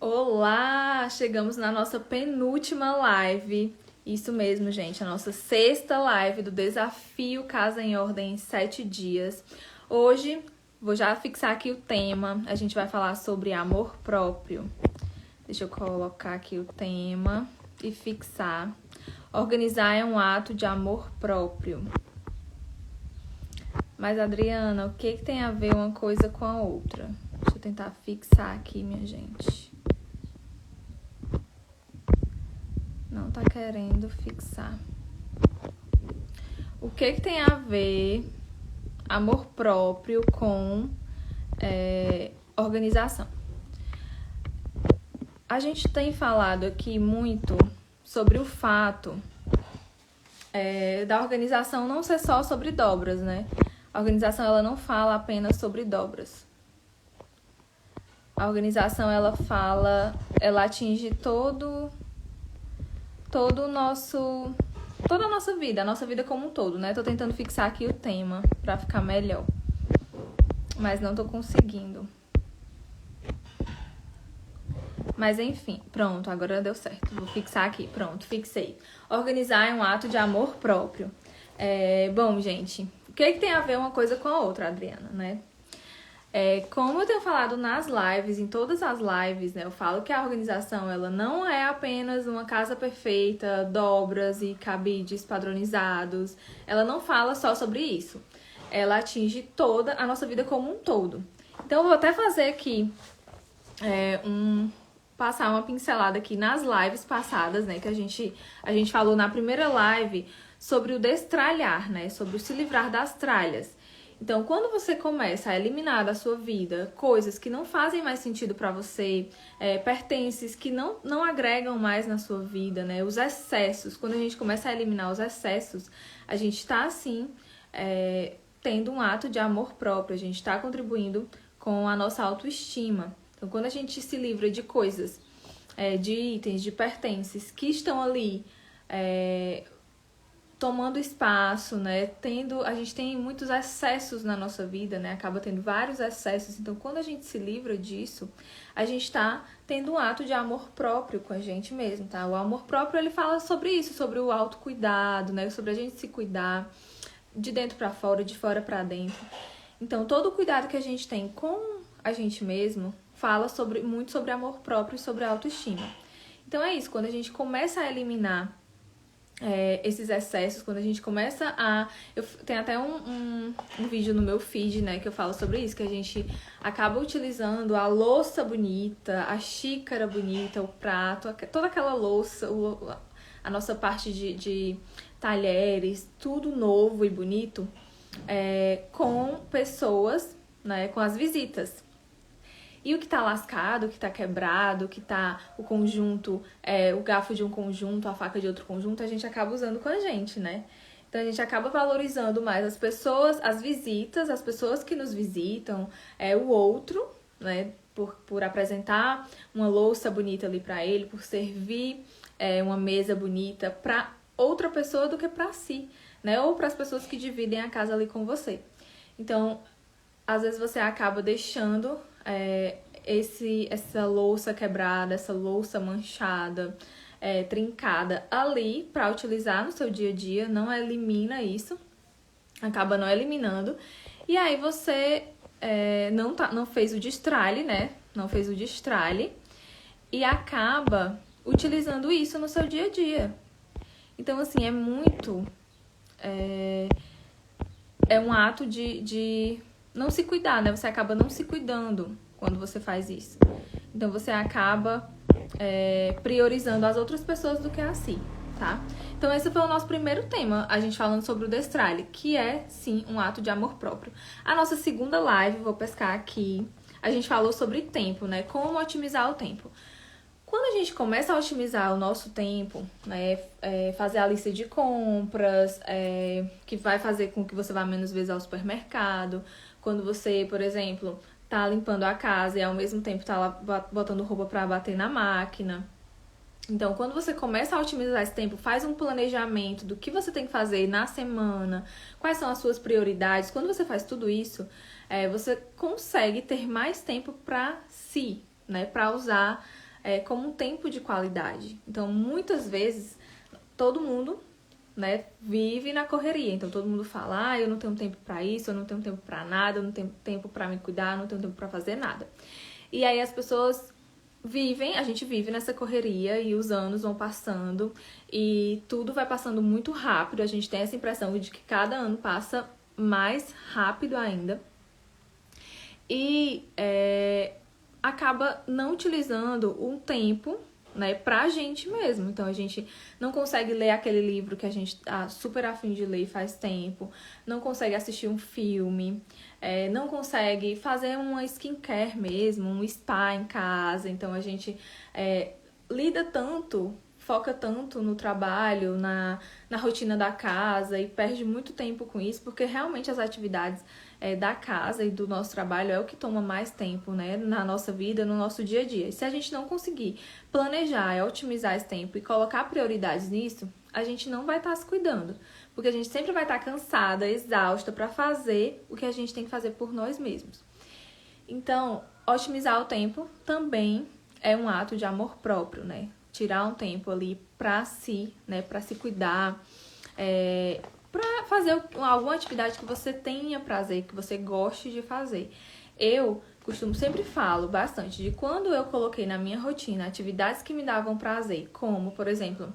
Olá! Chegamos na nossa penúltima live. Isso mesmo, gente, a nossa sexta live do Desafio Casa em Ordem em 7 dias. Hoje, vou já fixar aqui o tema. A gente vai falar sobre amor próprio. Deixa eu colocar aqui o tema e fixar. Organizar é um ato de amor próprio. Mas, Adriana, o que tem a ver uma coisa com a outra? Deixa eu tentar fixar aqui, minha gente. Não tá querendo fixar. O que tem a ver amor próprio com organização? A gente tem falado aqui muito sobre o fato da organização não ser só sobre dobras, né? A organização, ela não fala apenas sobre dobras. A organização, ela atinge toda a nossa vida, a nossa vida como um todo, né? Tô tentando fixar aqui o tema pra ficar melhor, mas não tô conseguindo. Mas enfim, pronto, agora deu certo. Vou fixar aqui, pronto, fixei. Organizar é um ato de amor próprio. Bom, gente, o que tem a ver uma coisa com a outra, Adriana, né? Como eu tenho falado nas lives, em todas as lives, né, eu falo que a organização, ela não é apenas uma casa perfeita, dobras e cabides padronizados. Ela não fala só sobre isso. Ela atinge toda a nossa vida como um todo. Então, eu vou até fazer aqui passar uma pincelada aqui nas lives passadas, né, que a gente falou na primeira live sobre o destralhar, né, sobre o se livrar das tralhas. Então, quando você começa a eliminar da sua vida coisas que não fazem mais sentido para você, pertences que não agregam mais na sua vida, né? Os excessos, quando a gente começa a eliminar os excessos, a gente está, assim, tendo um ato de amor próprio, a gente está contribuindo com a nossa autoestima. Então, quando a gente se livra de coisas, de itens, de pertences que estão ali tomando espaço, né? A gente tem muitos excessos na nossa vida, né? Acaba tendo vários excessos. Então, quando a gente se livra disso, a gente tá tendo um ato de amor próprio com a gente mesmo, tá? O amor próprio, ele fala sobre isso, sobre o autocuidado, né? Sobre a gente se cuidar de dentro pra fora, de fora pra dentro. Então, todo o cuidado que a gente tem com a gente mesmo fala muito sobre amor próprio e sobre autoestima. Então, é isso. Quando a gente começa a eliminar esses excessos, quando a gente começa tem até um vídeo no meu feed, né, que eu falo sobre isso, que a gente acaba utilizando a louça bonita, a xícara bonita, o prato, toda aquela louça, a nossa parte de talheres, tudo novo e bonito, com pessoas, né, com as visitas. E o que tá lascado, o que tá quebrado, o que tá o conjunto, o garfo de um conjunto, a faca de outro conjunto, a gente acaba usando com a gente, né? Então a gente acaba valorizando mais as pessoas, as visitas, as pessoas que nos visitam, o outro, né? Por apresentar uma louça bonita ali pra ele, por servir uma mesa bonita pra outra pessoa do que pra si, né? Ou pras pessoas que dividem a casa ali com você. Então, às vezes você acaba deixando essa louça quebrada, essa louça manchada, trincada ali para utilizar no seu dia a dia, não elimina isso, acaba não eliminando, e aí você não fez o destralhe, né? Não fez o destralhe e acaba utilizando isso no seu dia a dia. Então, assim, é um ato de não se cuidar, né? Você acaba não se cuidando quando você faz isso. Então, você acaba priorizando as outras pessoas do que a si, tá? Então, esse foi o nosso primeiro tema, a gente falando sobre o destralhe, que é, sim, um ato de amor próprio. A nossa segunda live, vou pescar aqui, a gente falou sobre tempo, né? Como otimizar o tempo. Quando a gente começa a otimizar o nosso tempo, né, fazer a lista de compras, que vai fazer com que você vá menos vezes ao supermercado, quando você, por exemplo, tá limpando a casa e ao mesmo tempo tá lá botando roupa para bater na máquina. Então, quando você começa a otimizar esse tempo, faz um planejamento do que você tem que fazer na semana, quais são as suas prioridades. Quando você faz tudo isso, você consegue ter mais tempo para si, né, para usar como um tempo de qualidade. Então, muitas vezes, todo mundo, né, vive na correria. Então, todo mundo fala, eu não tenho tempo pra isso, eu não tenho tempo pra nada, eu não tenho tempo pra me cuidar, eu não tenho tempo pra fazer nada. E aí as pessoas a gente vive nessa correria e os anos vão passando e tudo vai passando muito rápido. A gente tem essa impressão de que cada ano passa mais rápido ainda. E acaba não utilizando um tempo, né, pra gente mesmo. Então a gente não consegue ler aquele livro que a gente tá super afim de ler faz tempo, não consegue assistir um filme, não consegue fazer uma skincare mesmo, um spa em casa. Então a gente lida tanto, foca tanto no trabalho, na rotina da casa e perde muito tempo com isso, porque realmente as atividades da casa e do nosso trabalho é o que toma mais tempo, né, na nossa vida, no nosso dia a dia. E se a gente não conseguir planejar, otimizar esse tempo e colocar prioridades nisso, a gente não vai estar se cuidando, porque a gente sempre vai estar cansada, exausta para fazer o que a gente tem que fazer por nós mesmos. Então, otimizar o tempo também é um ato de amor próprio, né? Tirar um tempo ali pra si, né, para se cuidar, para fazer alguma atividade que você tenha prazer, que você goste de fazer. Eu sempre falo bastante de quando eu coloquei na minha rotina atividades que me davam prazer, como, por exemplo,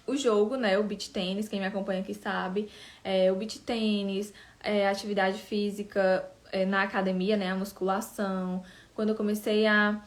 o jogo, né, o beach tênis, quem me acompanha aqui sabe, o beach tênis, atividade física na academia, né, a musculação. Quando eu comecei a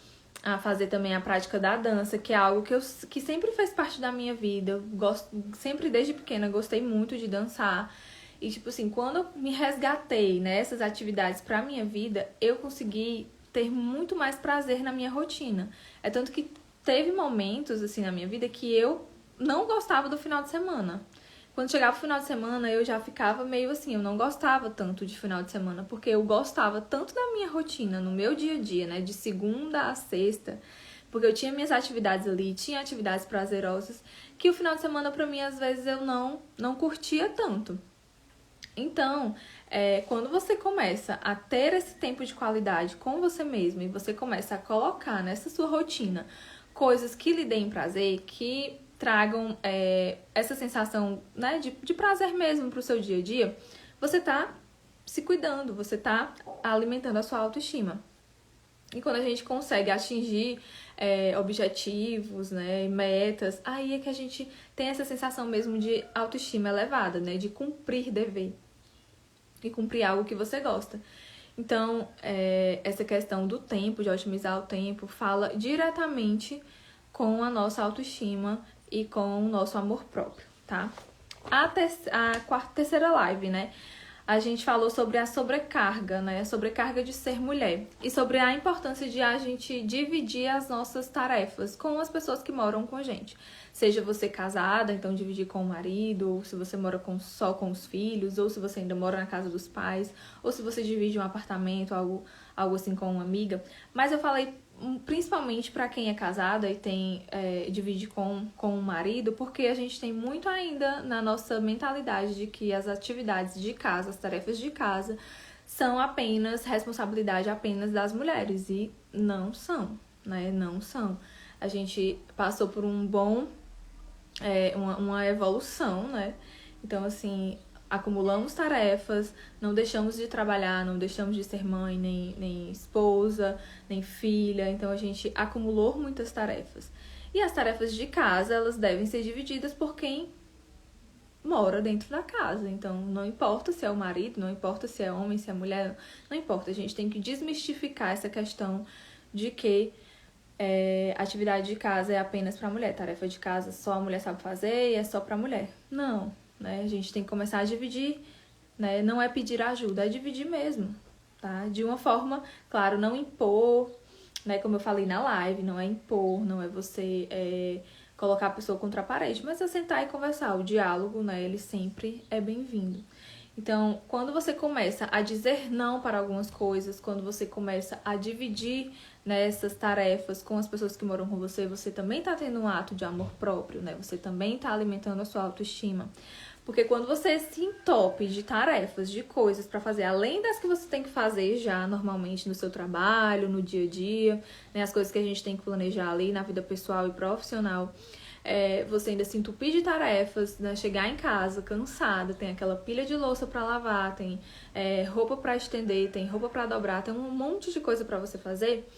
fazer também a prática da dança, que é algo que sempre fez parte da minha vida. Eu sempre desde pequena gostei muito de dançar. E tipo assim, quando eu me resgatei nessas atividades pra minha vida, eu consegui ter muito mais prazer na minha rotina. É tanto que teve momentos assim na minha vida que eu não gostava do final de semana. Quando chegava o final de semana, eu já ficava meio assim, eu não gostava tanto de final de semana, porque eu gostava tanto da minha rotina, no meu dia a dia, né, de segunda a sexta, porque eu tinha minhas atividades ali, tinha atividades prazerosas, que o final de semana pra mim, às vezes, eu não curtia tanto. Então, quando você começa a ter esse tempo de qualidade com você mesmo e você começa a colocar nessa sua rotina coisas que lhe deem prazer, que tragam essa sensação, né, de prazer mesmo pro seu dia a dia, você tá se cuidando, você tá alimentando a sua autoestima. E quando a gente consegue atingir objetivos, né, metas, aí é que a gente tem essa sensação mesmo de autoestima elevada, né, de cumprir dever e cumprir algo que você gosta. Então, essa questão do tempo, de otimizar o tempo, fala diretamente com a nossa autoestima e com o nosso amor próprio, tá? A terceira live, né? A gente falou sobre a sobrecarga, né? A sobrecarga de ser mulher. E sobre a importância de a gente dividir as nossas tarefas com as pessoas que moram com a gente. Seja você casada, então dividir com o marido, ou se você mora só com os filhos, ou se você ainda mora na casa dos pais, ou se você divide um apartamento, algo assim com uma amiga. Mas eu falei principalmente para quem é casada e divide com o marido, porque a gente tem muito ainda na nossa mentalidade de que as atividades de casa, as tarefas de casa, são apenas responsabilidade apenas das mulheres, e não são, né? Não são. A gente passou por uma evolução, né? Então, assim, acumulamos tarefas, não deixamos de trabalhar, não deixamos de ser mãe, nem esposa, nem filha. Então, a gente acumulou muitas tarefas. E as tarefas de casa, elas devem ser divididas por quem mora dentro da casa. Então, não importa se é o marido, não importa se é homem, se é mulher, não importa. A gente tem que desmistificar essa questão de que atividade de casa é apenas para mulher. Tarefa de casa só a mulher sabe fazer e é só para mulher. Não. Né? A gente tem que começar a dividir, né? Não é pedir ajuda, é dividir mesmo, tá? De uma forma, claro, não impor, né? Como eu falei na live, não é impor, não é você colocar a pessoa contra a parede, mas é sentar e conversar. O diálogo, né? Ele sempre é bem-vindo. Então, quando você começa a dizer não para algumas coisas, quando você começa a dividir nessas tarefas com as pessoas que moram com você, você também está tendo um ato de amor próprio, né? Você também está alimentando a sua autoestima. Porque quando você se entope de tarefas, de coisas para fazer, além das que você tem que fazer já normalmente no seu trabalho, no dia a dia, né, as coisas que a gente tem que planejar ali na vida pessoal e profissional, você ainda se entupir de tarefas, né, chegar em casa cansada, tem aquela pilha de louça para lavar, tem roupa para estender, tem roupa para dobrar, tem um monte de coisa para você fazer,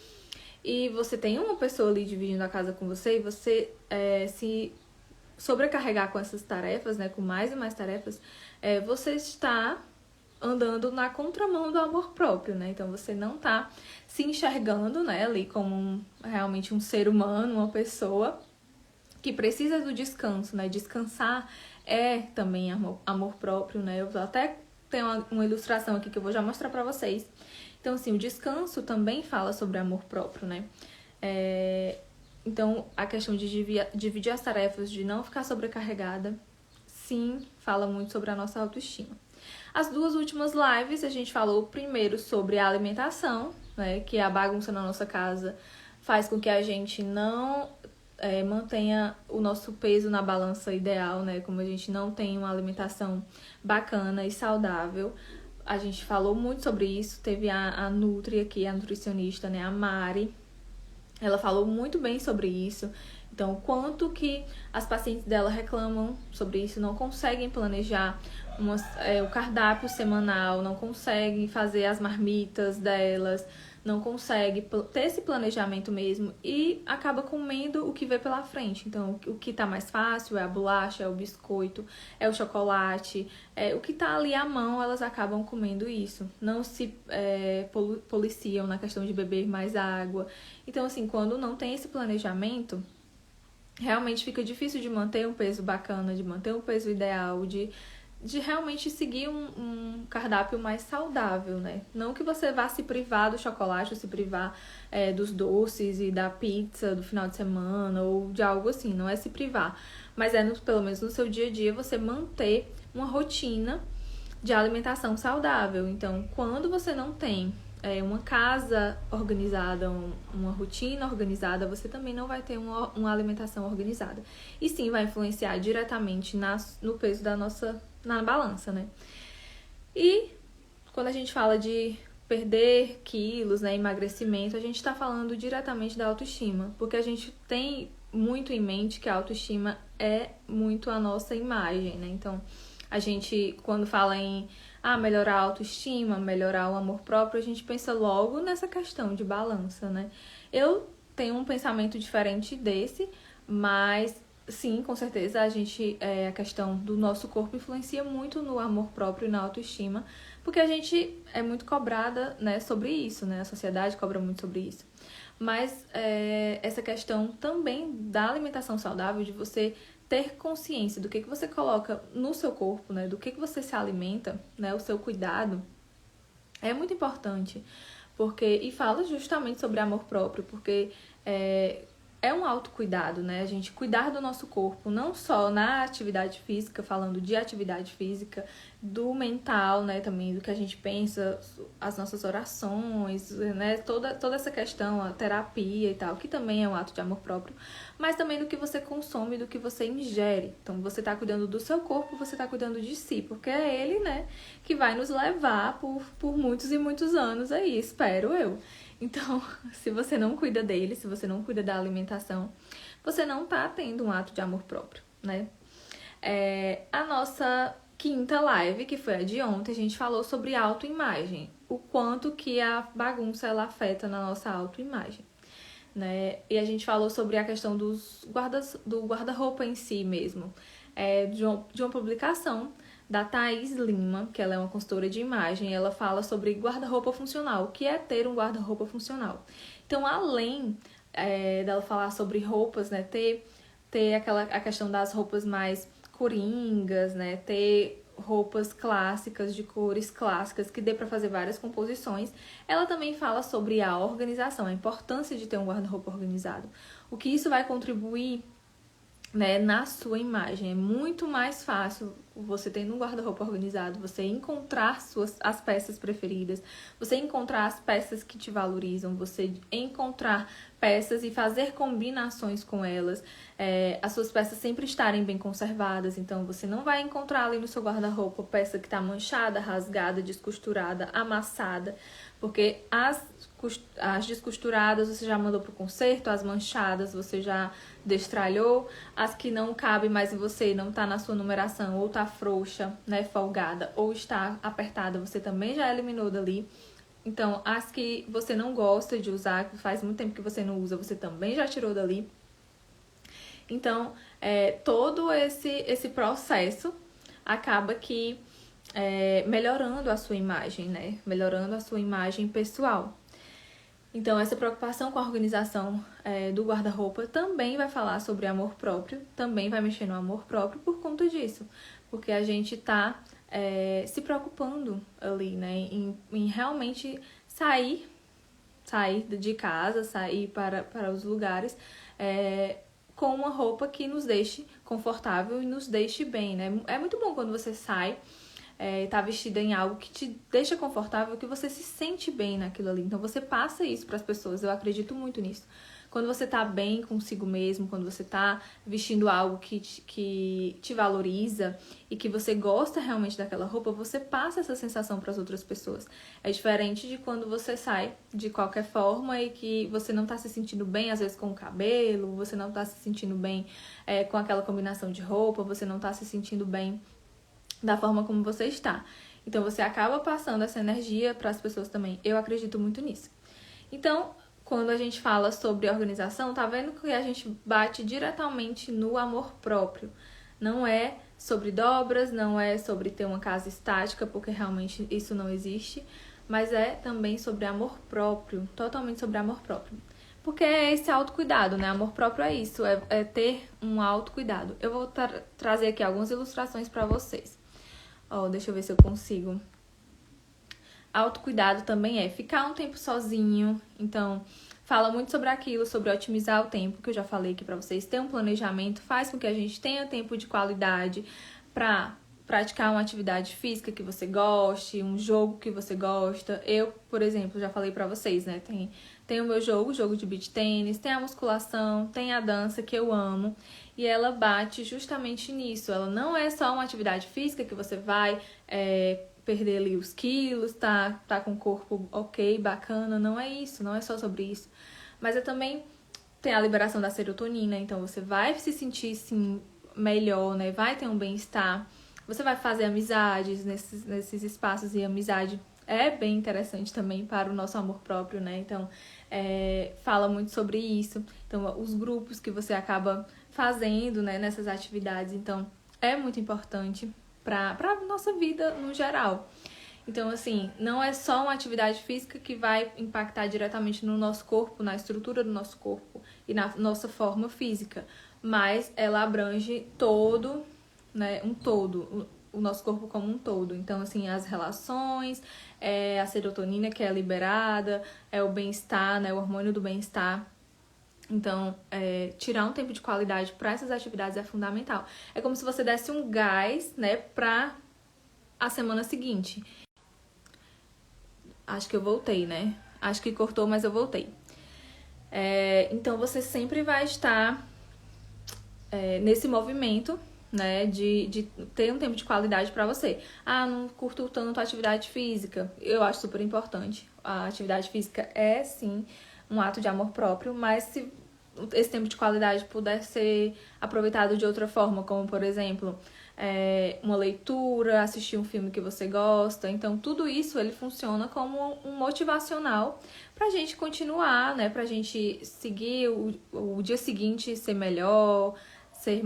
e você tem uma pessoa ali dividindo a casa com você, e você se sobrecarregar com essas tarefas, né, com mais e mais tarefas, você está andando na contramão do amor próprio, né? Então você não tá se enxergando, né, ali como realmente um ser humano, uma pessoa que precisa do descanso, né? Descansar é também amor próprio, né? Eu até tenho uma ilustração aqui que eu vou já mostrar pra vocês. Então, assim, o descanso também fala sobre amor próprio, né? Então, a questão de dividir as tarefas, de não ficar sobrecarregada, sim, fala muito sobre a nossa autoestima. As duas últimas lives, a gente falou primeiro sobre a alimentação, né? Que a bagunça na nossa casa faz com que a gente não mantenha o nosso peso na balança ideal, né? Como a gente não tem uma alimentação bacana e saudável. A gente falou muito sobre isso. Teve a Nutri aqui, a nutricionista, né? A Mari. Ela falou muito bem sobre isso. Então, o quanto que as pacientes dela reclamam sobre isso, não conseguem planejar o cardápio semanal, não conseguem fazer as marmitas delas, não conseguem ter esse planejamento mesmo e acaba comendo o que vê pela frente. Então, o que tá mais fácil é a bolacha, é o biscoito, é o chocolate, o que tá ali à mão, elas acabam comendo isso. Não se policiam na questão de beber mais água. Então, assim, quando não tem esse planejamento, realmente fica difícil de manter um peso bacana, de manter um peso ideal, de realmente seguir um cardápio mais saudável, né? Não que você vá se privar do chocolate, ou se privar dos doces e da pizza do final de semana, ou de algo assim, não é se privar. Mas pelo menos no seu dia a dia, você manter uma rotina de alimentação saudável. Então, quando você não tem uma casa organizada, uma rotina organizada, você também não vai ter uma alimentação organizada. E sim, vai influenciar diretamente no peso na balança, né? E quando a gente fala de perder quilos, né, emagrecimento, a gente está falando diretamente da autoestima, porque a gente tem muito em mente que a autoestima é muito a nossa imagem, né? Então, a gente, quando fala em melhorar a autoestima, melhorar o amor próprio, a gente pensa logo nessa questão de balança, né? Eu tenho um pensamento diferente desse, mas sim, com certeza a questão do nosso corpo influencia muito no amor próprio e na autoestima, porque a gente é muito cobrada, né, sobre isso, né? A sociedade cobra muito sobre isso. Mas essa questão também da alimentação saudável, de você ter consciência do que você coloca no seu corpo, né? Do que você se alimenta, né? O seu cuidado é muito importante. E fala justamente sobre amor próprio, porque é um autocuidado, né? A gente cuidar do nosso corpo, não só na atividade física, falando de atividade física, do mental, né? Também do que a gente pensa, as nossas orações, né? Toda essa questão, a terapia e tal, que também é um ato de amor próprio, mas também do que você consome, do que você ingere. Então, você tá cuidando do seu corpo, você tá cuidando de si, porque é ele, né, que vai nos levar por muitos e muitos anos aí, espero eu. Então, se você não cuida dele, se você não cuida da alimentação, você não tá tendo um ato de amor próprio, né? A nossa quinta live, que foi a de ontem, a gente falou sobre autoimagem, o quanto que a bagunça ela afeta na nossa autoimagem, né? E a gente falou sobre a questão do guarda-roupa em si mesmo, de uma publicação da Thaís Lima, que ela é uma consultora de imagem, ela fala sobre guarda-roupa funcional, o que é ter um guarda-roupa funcional. Então, além dela falar sobre roupas, né, ter a questão das roupas mais coringas, né, ter roupas clássicas, de cores clássicas, que dê para fazer várias composições, ela também fala sobre a organização, a importância de ter um guarda-roupa organizado. O que isso vai contribuir né, na sua imagem. É muito mais fácil você tendo um guarda-roupa organizado, você encontrar as peças preferidas, você encontrar as peças que te valorizam, você encontrar peças e fazer combinações com elas, as suas peças sempre estarem bem conservadas. Então você não vai encontrar ali no seu guarda-roupa peça que está manchada, rasgada, descosturada, amassada, porque as descosturadas você já mandou para o conserto, as manchadas você já destralhou, as que não cabem mais em você, não tá na sua numeração, ou tá frouxa, né, folgada, ou está apertada, você também já eliminou dali. Então, as que você não gosta de usar, que faz muito tempo que você não usa, você também já tirou dali. Então, todo esse processo acaba que melhorando a sua imagem, né? Melhorando a sua imagem pessoal. Então, essa preocupação com a organização do guarda-roupa também vai falar sobre amor próprio, também vai mexer no amor próprio por conta disso. Porque a gente tá se preocupando ali, né? Em realmente sair de casa, sair para os lugares com uma roupa que nos deixe confortável e nos deixe bem, né? É muito bom quando você sai tá vestida em algo que te deixa confortável, que você se sente bem naquilo ali. Então você passa isso para as pessoas, eu acredito muito nisso. Quando você tá bem consigo mesmo, quando você tá vestindo algo que te valoriza e que você gosta realmente daquela roupa, você passa essa sensação para as outras pessoas. É diferente de quando você sai de qualquer forma e que você não tá se sentindo bem, às vezes com o cabelo, você não tá se sentindo bem com aquela combinação de roupa, você não tá se sentindo bem da forma como você está. Então, você acaba passando essa energia para as pessoas também. Eu acredito muito nisso. Então, quando a gente fala sobre organização, tá vendo que a gente bate diretamente no amor próprio. Não é sobre dobras, não é sobre ter uma casa estática, porque realmente isso não existe, mas é também sobre amor próprio, totalmente sobre amor próprio. Porque é esse autocuidado, né? Amor próprio é isso, é ter um autocuidado. Eu vou trazer aqui algumas ilustrações para vocês. Deixa eu ver se eu consigo. Autocuidado também é ficar um tempo sozinho. Então, fala muito sobre aquilo, sobre otimizar o tempo, que eu já falei aqui pra vocês. Ter um planejamento faz com que a gente tenha tempo de qualidade pra praticar uma atividade física que você goste, um jogo que você gosta. Eu, por exemplo, já falei pra vocês, né? Tem o meu jogo de beach tênis, tem a musculação, tem a dança que eu amo. E ela bate justamente nisso. Ela não é só uma atividade física que você vai perder ali os quilos, tá com o corpo ok, bacana. Não é isso, não é só sobre isso. Mas também tem a liberação da serotonina, então você vai se sentir sim, melhor, né? Vai ter um bem-estar. Você vai fazer amizades nesses espaços, e amizade é bem interessante também para o nosso amor próprio, né? Então, fala muito sobre isso. Então, os grupos que você acaba fazendo, né, nessas atividades, então, é muito importante para a nossa vida no geral. Então, assim, não é só uma atividade física que vai impactar diretamente no nosso corpo, na estrutura do nosso corpo e na nossa forma física, mas ela abrange todo, né, um todo, o nosso corpo como um todo. Então, assim, as relações, a serotonina que é liberada, o bem-estar, né, o hormônio do bem-estar. Então, tirar um tempo de qualidade para essas atividades é fundamental. É como se você desse um gás, né, para a semana seguinte. Acho que eu voltei, né? Acho que cortou, mas eu voltei. Então, você sempre vai estar nesse movimento, né, de ter um tempo de qualidade para você. Não curto tanto a atividade física. Eu acho super importante. A atividade física é, sim, um ato de amor próprio, mas se esse tempo de qualidade puder ser aproveitado de outra forma, como, por exemplo, uma leitura, assistir um filme que você gosta. Então, tudo isso ele funciona como um motivacional pra gente continuar, né? Pra gente seguir o dia seguinte, ser melhor, ter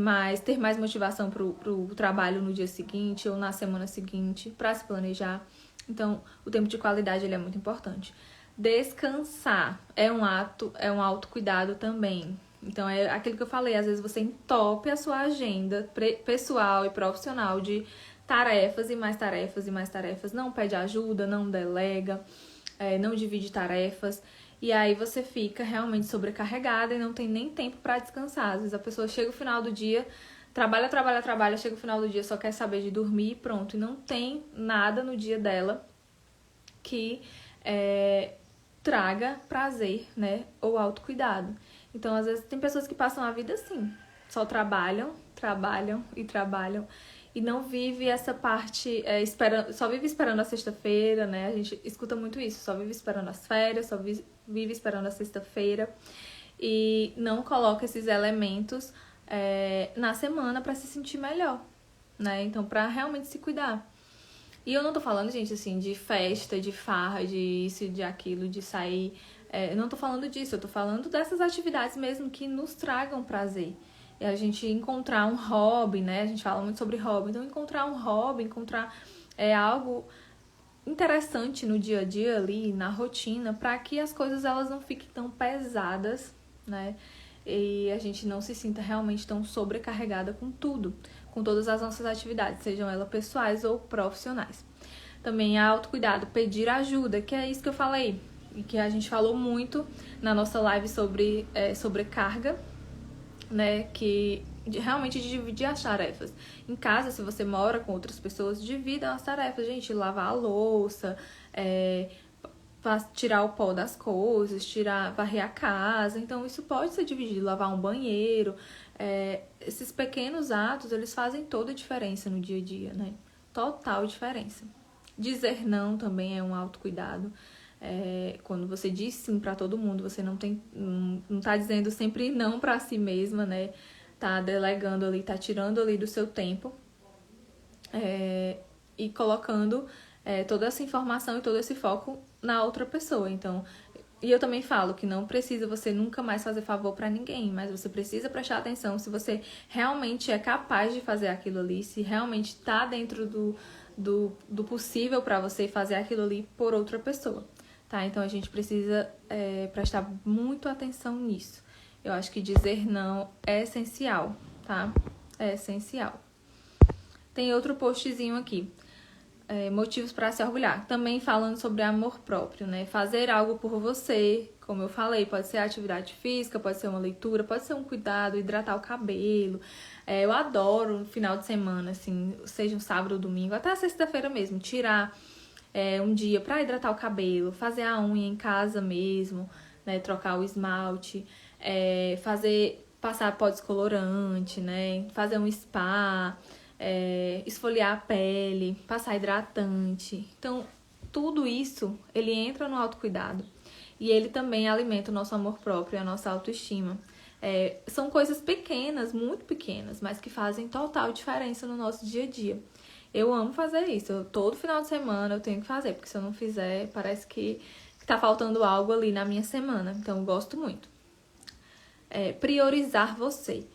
mais motivação pro trabalho no dia seguinte ou na semana seguinte, pra se planejar. Então, o tempo de qualidade ele é muito importante. Descansar é um autocuidado também. Então, é aquilo que eu falei, às vezes você entope a sua agenda pessoal e profissional de tarefas e mais tarefas e mais tarefas. Não pede ajuda, não delega, não divide tarefas. E aí você fica realmente sobrecarregada e não tem nem tempo para descansar. Às vezes a pessoa chega no final do dia, trabalha, chega no final do dia, só quer saber de dormir e pronto. E não tem nada no dia dela que traga prazer, né? Ou autocuidado. Então, às vezes, tem pessoas que passam a vida assim, só trabalham e não vive essa parte, só vive esperando a sexta-feira, né? A gente escuta muito isso, só vive esperando as férias, só vive esperando a sexta-feira e não coloca esses elementos na semana para se sentir melhor, né? Então, para realmente se cuidar. E eu não tô falando, gente, assim, de festa, de farra, de isso, de aquilo, de sair. Eu não tô falando disso, eu tô falando dessas atividades mesmo que nos tragam prazer. E a gente encontrar um hobby, né? A gente fala muito sobre hobby. Então, encontrar um hobby, encontrar algo interessante no dia a dia ali, na rotina, para que as coisas elas não fiquem tão pesadas, né? E a gente não se sinta realmente tão sobrecarregada com tudo, com todas as nossas atividades, sejam elas pessoais ou profissionais. Também autocuidado, pedir ajuda, que é isso que eu falei, e que a gente falou muito na nossa live sobre sobrecarga, né? Que realmente dividir as tarefas. Em casa, se você mora com outras pessoas, dividam as tarefas, gente, lavar a louça, tirar o pó das coisas, varrer a casa. Então, isso pode ser dividido, lavar um banheiro. Esses pequenos atos, eles fazem toda a diferença no dia a dia, né? Total diferença. Dizer não também é um autocuidado. Quando você diz sim pra todo mundo, você não tá dizendo sempre não pra si mesma, né? Tá delegando ali, tá tirando ali do seu tempo e colocando toda essa informação e todo esse foco na outra pessoa. Então, e eu também falo que não precisa você nunca mais fazer favor pra ninguém, mas você precisa prestar atenção se você realmente é capaz de fazer aquilo ali, se realmente tá dentro do possível pra você fazer aquilo ali por outra pessoa, tá? Então a gente precisa prestar muito atenção nisso. Eu acho que dizer não é essencial, tá? É essencial. Tem outro postzinho aqui. Motivos para se orgulhar. Também falando sobre amor próprio, né? Fazer algo por você, como eu falei, pode ser atividade física, pode ser uma leitura, pode ser um cuidado, hidratar o cabelo. Eu adoro no final de semana, assim, seja um sábado ou domingo, até a sexta-feira mesmo, tirar um dia para hidratar o cabelo, fazer a unha em casa mesmo, né? Trocar o esmalte, passar pó descolorante, né? Fazer um spa, esfoliar a pele, passar hidratante. Então, tudo isso, ele entra no autocuidado. E ele também alimenta o nosso amor próprio e a nossa autoestima. São coisas pequenas, muito pequenas, mas que fazem total diferença no nosso dia a dia. Eu amo fazer isso. Todo final de semana eu tenho que fazer, porque se eu não fizer, parece que tá faltando algo ali na minha semana. Então, eu gosto muito. Priorizar você.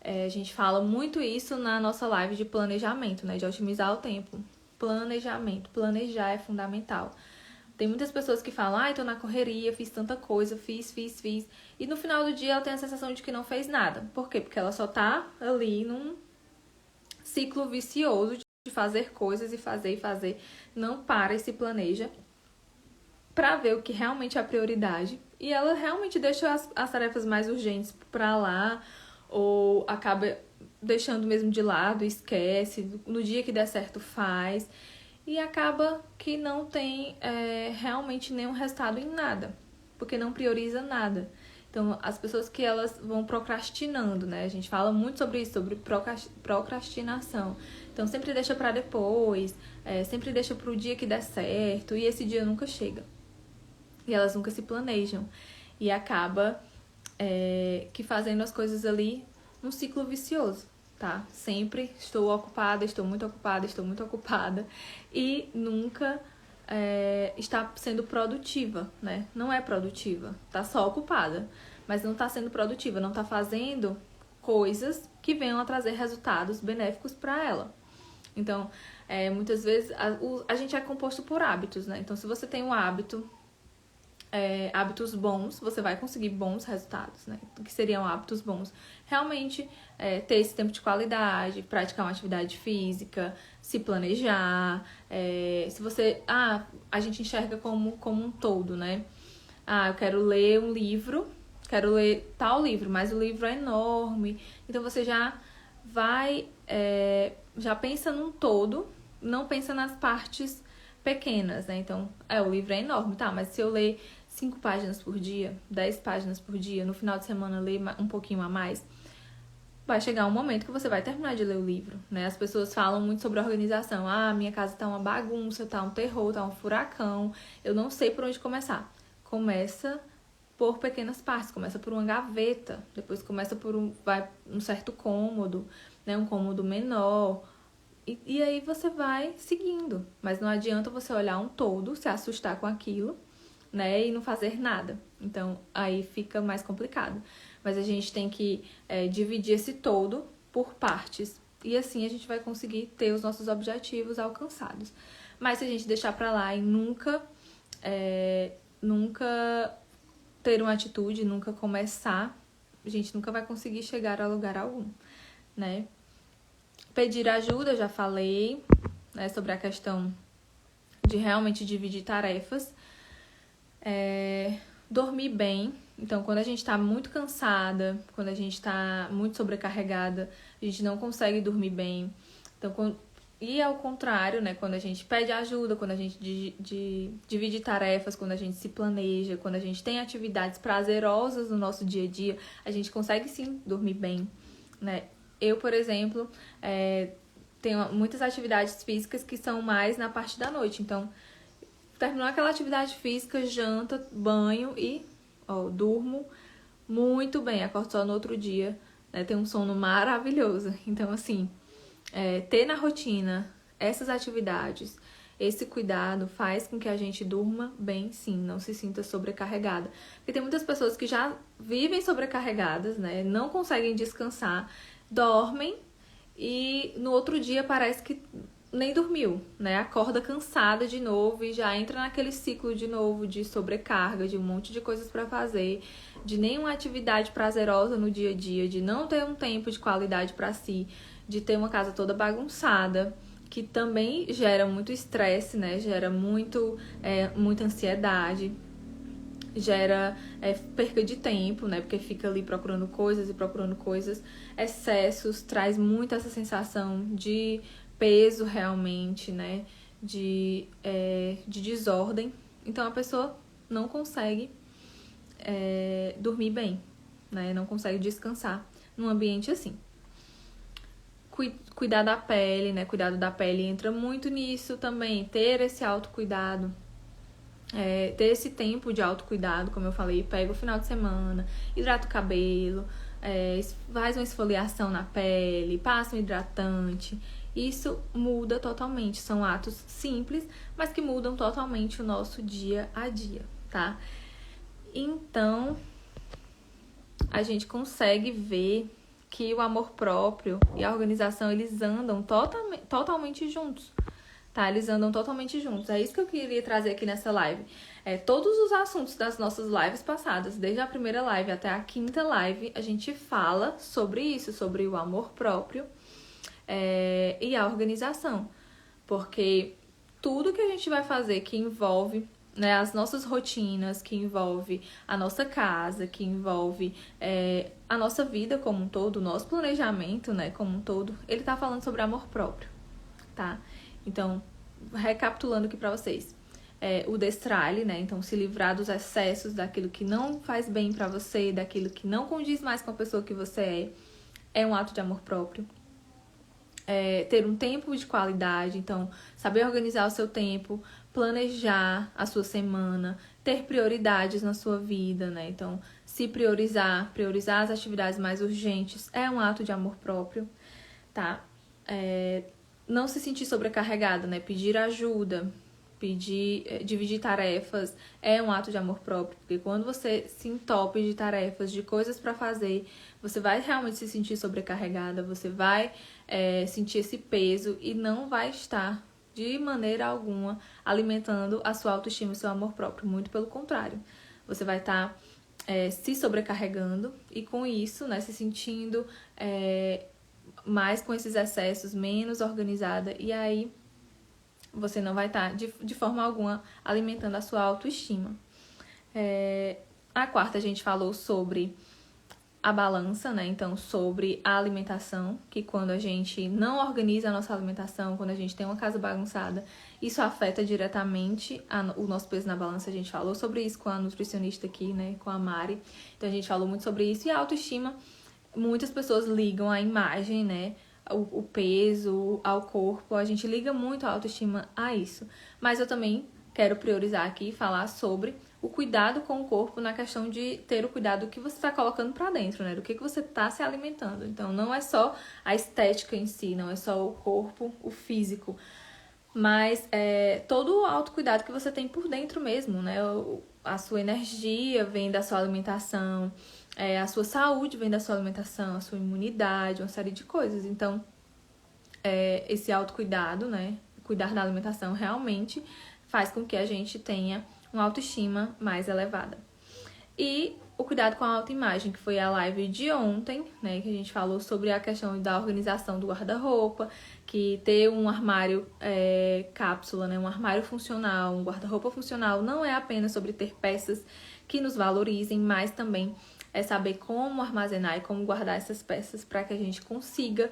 A gente fala muito isso na nossa live de planejamento, né? De otimizar o tempo. Planejamento. Planejar é fundamental. Tem muitas pessoas que falam, tô na correria, fiz tanta coisa, fiz. E no final do dia ela tem a sensação de que não fez nada. Por quê? Porque ela só tá ali num ciclo vicioso de fazer coisas e fazer. Não para e se planeja pra ver o que realmente é a prioridade. E ela realmente deixa as tarefas mais urgentes pra lá, ou acaba deixando mesmo de lado, esquece, no dia que der certo faz, e acaba que não tem realmente nenhum resultado em nada, porque não prioriza nada. Então, as pessoas que elas vão procrastinando, né? A gente fala muito sobre isso, sobre procrastinação. Então, sempre deixa pra depois, sempre deixa pro dia que der certo, e esse dia nunca chega. E elas nunca se planejam. E acaba que fazendo as coisas ali num ciclo vicioso, tá? Sempre estou ocupada, estou muito ocupada e nunca está sendo produtiva, né? Não é produtiva, tá só ocupada, mas não tá sendo produtiva, não tá fazendo coisas que venham a trazer resultados benéficos para ela. Então, muitas vezes a gente é composto por hábitos, né? Então, se você tem um hábito, hábitos bons, você vai conseguir bons resultados, né? O que seriam hábitos bons? Realmente ter esse tempo de qualidade, praticar uma atividade física, se planejar. Se você... a gente enxerga como um todo, né? eu quero ler um livro, quero ler tal livro, mas o livro é enorme. Então você já vai, já pensa num todo, não pensa nas partes pequenas, né? Então, o livro é enorme, tá? Mas se eu ler 5 páginas por dia, 10 páginas por dia, no final de semana ler um pouquinho a mais, vai chegar um momento que você vai terminar de ler o livro, né? As pessoas falam muito sobre organização. Minha casa tá uma bagunça, tá um terror, tá um furacão, eu não sei por onde começar. Começa por pequenas partes, começa por uma gaveta, depois começa por vai um certo cômodo, né? Um cômodo menor. E aí você vai seguindo. Mas não adianta você olhar um todo, se assustar com aquilo, né? E não fazer nada. Então, aí fica mais complicado. Mas a gente tem que dividir esse todo por partes. E assim a gente vai conseguir ter os nossos objetivos alcançados. Mas se a gente deixar pra lá e nunca ter uma atitude, nunca começar, a gente nunca vai conseguir chegar a lugar algum, né? Pedir ajuda, já falei, né, sobre a questão de realmente dividir tarefas. Dormir bem. Então, quando a gente tá muito cansada, quando a gente tá muito sobrecarregada, a gente não consegue dormir bem. Então, e ao contrário, né? Quando a gente pede ajuda, quando a gente divide tarefas, quando a gente se planeja, quando a gente tem atividades prazerosas no nosso dia a dia, a gente consegue sim dormir bem, né? Eu, por exemplo, tenho muitas atividades físicas que são mais na parte da noite. Então, terminou aquela atividade física, janta, banho e durmo muito bem. Acordo só no outro dia, né? Tenho um sono maravilhoso. Então, assim, ter na rotina essas atividades, esse cuidado faz com que a gente durma bem, sim, não se sinta sobrecarregada. Porque tem muitas pessoas que já vivem sobrecarregadas, né? Não conseguem descansar, dormem e no outro dia parece que nem dormiu, né? Acorda cansada de novo e já entra naquele ciclo de novo de sobrecarga, de um monte de coisas para fazer, de nenhuma atividade prazerosa no dia a dia, de não ter um tempo de qualidade para si, de ter uma casa toda bagunçada, que também gera muito estresse, né? Gera muita ansiedade, gera perca de tempo, né? Porque fica ali procurando coisas, excessos, traz muito essa sensação de peso realmente, né? De desordem. Então a pessoa não consegue dormir bem, né? Não consegue descansar num ambiente assim. Cuidar da pele, né? Cuidado da pele entra muito nisso também. Ter esse autocuidado. Ter esse tempo de autocuidado, como eu falei, pega o final de semana, hidrata o cabelo, faz uma esfoliação na pele, passa um hidratante. Isso muda totalmente. São atos simples, mas que mudam totalmente o nosso dia a dia, tá? Então, a gente consegue ver que o amor próprio e a organização, eles andam totalmente juntos, tá? Eles andam totalmente juntos. É isso que eu queria trazer aqui nessa live. Todos os assuntos das nossas lives passadas, desde a primeira live até a quinta live, a gente fala sobre isso, sobre o amor próprio e a organização. Porque tudo que a gente vai fazer que envolve, né, as nossas rotinas, que envolve a nossa casa, que envolve a nossa vida como um todo, o nosso planejamento, né, como um todo, ele tá falando sobre amor próprio, tá? Então, recapitulando aqui pra vocês, o destralhe, né, então se livrar dos excessos, daquilo que não faz bem pra você, daquilo que não condiz mais com a pessoa que você é um ato de amor próprio. Ter um tempo de qualidade, então saber organizar o seu tempo, planejar a sua semana, ter prioridades na sua vida, né? Então, se priorizar as atividades mais urgentes é um ato de amor próprio, tá? Não se sentir sobrecarregada, né? Pedir ajuda, dividir tarefas é um ato de amor próprio, porque quando você se entope de tarefas, de coisas para fazer, você vai realmente se sentir sobrecarregada, você vai sentir esse peso e não vai estar de maneira alguma alimentando a sua autoestima e seu amor próprio, muito pelo contrário, você vai estar se sobrecarregando e com isso, né, se sentindo mais com esses excessos, menos organizada, e aí você não vai estar de forma alguma alimentando a sua autoestima. A quarta a gente falou sobre a balança, né? Então, sobre a alimentação, que quando a gente não organiza a nossa alimentação, quando a gente tem uma casa bagunçada, isso afeta diretamente o nosso peso na balança. A gente falou sobre isso com a nutricionista aqui, né? Com a Mari. Então, a gente falou muito sobre isso. E a autoestima, muitas pessoas ligam a imagem, né? O peso ao corpo. A gente liga muito a autoestima a isso. Mas eu também quero priorizar aqui e falar sobre o cuidado com o corpo na questão de ter o cuidado do que você está colocando para dentro, né? Do que você está se alimentando. Então, não é só a estética em si, não é só o corpo, o físico, mas todo o autocuidado que você tem por dentro mesmo, né? A sua energia vem da sua alimentação, a sua saúde vem da sua alimentação, a sua imunidade, uma série de coisas. Então, esse autocuidado, né? Cuidar da alimentação realmente faz com que a gente tenha uma autoestima mais elevada. E o cuidado com a autoimagem, que foi a live de ontem, né, que a gente falou sobre a questão da organização do guarda-roupa, que ter um armário cápsula, né, um armário funcional, um guarda-roupa funcional, não é apenas sobre ter peças que nos valorizem, mas também é saber como armazenar e como guardar essas peças para que a gente consiga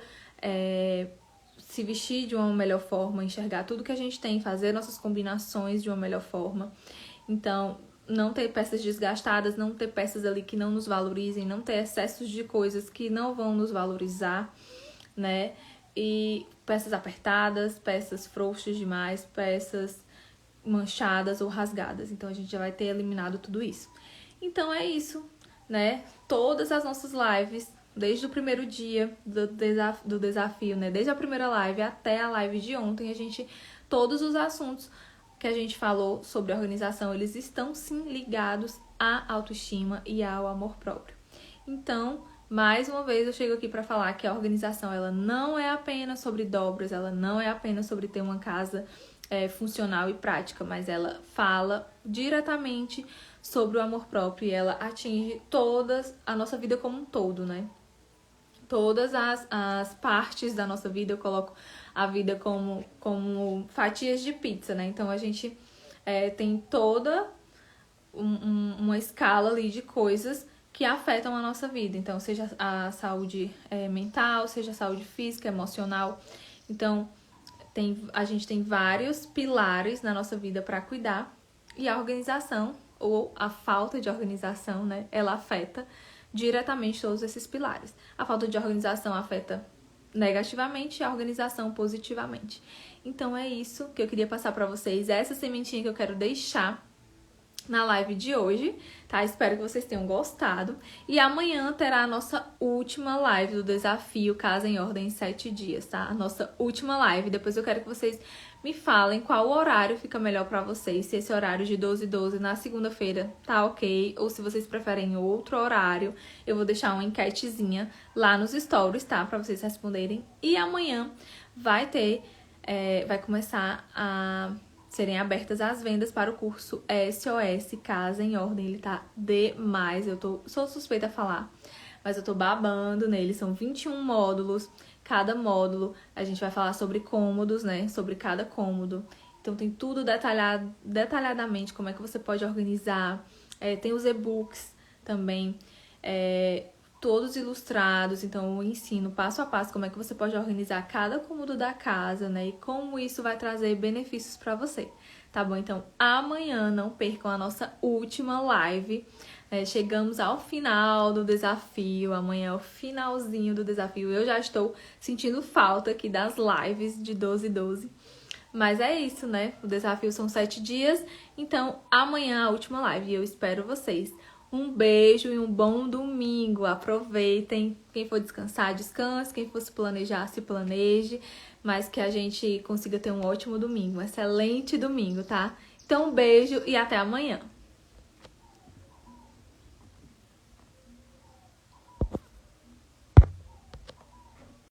se vestir de uma melhor forma, enxergar tudo que a gente tem, fazer nossas combinações de uma melhor forma. Então, não ter peças desgastadas, não ter peças ali que não nos valorizem, não ter excessos de coisas que não vão nos valorizar, né? E peças apertadas, peças frouxas demais, peças manchadas ou rasgadas. Então, a gente já vai ter eliminado tudo isso. Então, é isso, né? Todas as nossas lives, desde o primeiro dia do desafio, né? Desde a primeira live até a live de ontem, todos os assuntos que a gente falou sobre organização, eles estão sim ligados à autoestima e ao amor próprio. Então, mais uma vez eu chego aqui para falar que a organização, ela não é apenas sobre dobras, ela não é apenas sobre ter uma casa funcional e prática, mas ela fala diretamente sobre o amor próprio e ela atinge a nossa vida como um todo, né? Todas as partes da nossa vida, eu coloco a vida como fatias de pizza, né? Então, a gente tem toda uma escala ali de coisas que afetam a nossa vida. Então, seja a saúde mental, seja a saúde física, emocional. Então, a gente tem vários pilares na nossa vida para cuidar. E a organização, ou a falta de organização, né? Ela afeta diretamente todos esses pilares. A falta de organização afeta negativamente e a organização positivamente. Então é isso que eu queria passar para vocês, essa sementinha que eu quero deixar na live de hoje, tá? Espero que vocês tenham gostado. E amanhã terá a nossa última live do desafio Casa em Ordem em 7 dias, tá? A nossa última live. Depois eu quero que vocês me falem qual horário fica melhor pra vocês. Se esse horário de 12h na segunda-feira tá ok, ou se vocês preferem outro horário. Eu vou deixar uma enquetezinha lá nos stories, tá? Pra vocês responderem. E amanhã vai começar a serem abertas as vendas para o curso SOS Casa em Ordem. Ele tá demais, sou suspeita a falar, mas eu tô babando nele. São 21 módulos, cada módulo a gente vai falar sobre cômodos, né, sobre cada cômodo. Então tem tudo detalhadamente, como é que você pode organizar. Tem os e-books também, todos ilustrados, então eu ensino passo a passo como é que você pode organizar cada cômodo da casa, né? E como isso vai trazer benefícios para você, tá bom? Então, amanhã não percam a nossa última live. Chegamos ao final do desafio, amanhã é o finalzinho do desafio. Eu já estou sentindo falta aqui das lives de 12/12. Mas é isso, né? O desafio são 7 dias, então amanhã a última live e eu espero vocês. Um beijo e um bom domingo. Aproveitem. Quem for descansar, descanse. Quem for se planejar, se planeje. Mas que a gente consiga ter um ótimo domingo, um excelente domingo, tá? Então, um beijo e até amanhã.